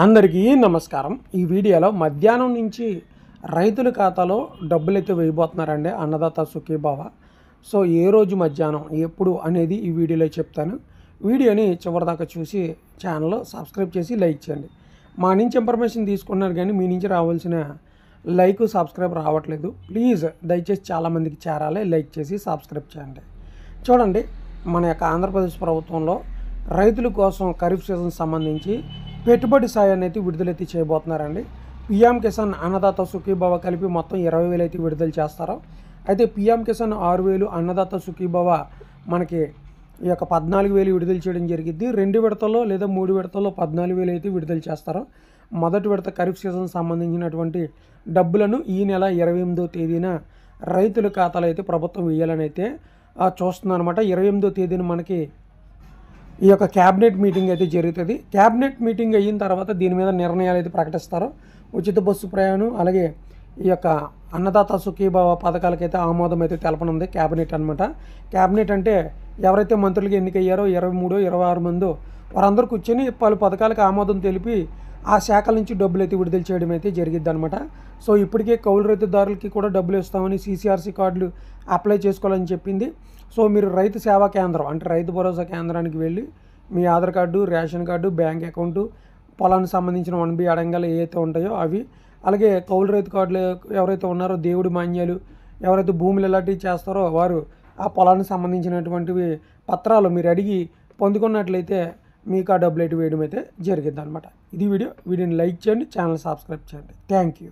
అందరికీ నమస్కారం. ఈ వీడియోలో మధ్యాహ్నం నుంచి రైతుల ఖాతాలో డబ్బులైతే వేయబోతున్నారండి అన్నదాత సుఖీభవ. సో ఏ రోజు మధ్యాహ్నం ఎప్పుడు అనేది ఈ వీడియోలో చెప్తాను. వీడియోని చివరిదాకా చూసి ఛానల్ సబ్స్క్రైబ్ చేసి లైక్ చేయండి. మా నుంచి ఇన్ఫర్మేషన్ తీసుకున్నారు కానీ మీ నుంచి రావాల్సిన లైక్ సబ్స్క్రైబ్ రావట్లేదు. ప్లీజ్ దయచేసి చాలామందికి చేరాలి, లైక్ చేసి సబ్స్క్రైబ్ చేయండి. చూడండి, మన యొక్క ఆంధ్రప్రదేశ్ ప్రభుత్వంలో రైతుల కోసం ఖరీఫ్ సీజన్ సంబంధించి పెట్టుబడి సాయాన్ని అయితే విడుదలైతే చేయబోతున్నారండి. పిఎం కిసాన్ అన్నదాత సుఖీభవ కలిపి మొత్తం 20,000 అయితే విడుదల చేస్తారు. అయితే పిఎం కిసాన్ 6,000, అన్నదాత సుఖీభవ మనకి ఈ యొక్క 14,000 విడుదల చేయడం జరిగింది. 2 విడతల్లో లేదా 3 విడతల్లో 14,000 అయితే విడుదల చేస్తారు. మొదటి విడత ఖరీఫ్ సీజన్ సంబంధించినటువంటి డబ్బులను ఈ నెల 28వ తేదీన రైతుల ఖాతాలో అయితే ప్రభుత్వం వేయాలని అయితే చూస్తుందన్నమాట. 28వ తేదీన మనకి ఈ యొక్క క్యాబినెట్ మీటింగ్ అయితే జరుగుతుంది. క్యాబినెట్ మీటింగ్ అయిన తర్వాత దీని మీద నిర్ణయాలు అయితే ప్రకటిస్తారు. ఉచిత బస్సు ప్రయాణం, అలాగే ఈ యొక్క అన్నదాత సుఖీభవ పథకాలకైతే ఆమోదం అయితే తెలపనుంది క్యాబినెట్ అనమాట. క్యాబినెట్ అంటే ఎవరైతే మంత్రులుగా ఎన్నికయ్యారో 23, 26 మందో వారందరూ కూర్చొని పలు పథకాలకు ఆమోదం తెలిపి ఆ శాఖల నుంచి డబ్బులు అయితే విడుదల చేయడం అయితే జరిగిద్ది అనమాట. సో ఇప్పటికే కౌలు రైతుదారులకి కూడా డబ్బులు ఇస్తామని CCRC కార్డులు అప్లై చేసుకోవాలని చెప్పింది. సో మీరు రైతు సేవా కేంద్రం అంటే రైతు భరోసా కేంద్రానికి వెళ్ళి మీ Aadhaar card, ration card, bank account, పొలానికి సంబంధించిన 1B అడంగాలు ఏవైతే ఉంటాయో అవి, అలాగే కౌలు రైతు కార్డులు ఎవరైతే ఉన్నారో దేవుడి మాన్యాలు, ఎవరైతే భూములు ఇలాంటివి చేస్తారో వారు ఆ పొలానికి సంబంధించినటువంటివి పత్రాలు మీరు అడిగి పొందుకున్నట్లయితే మీకు ఆ డబ్బులు అయితే వేయడం అయితే జరిగిద్ది అనమాట. ఇది వీడియోని లైక్ చేయండి, ఛానల్ సబ్స్క్రైబ్ చేయండి. Thank you.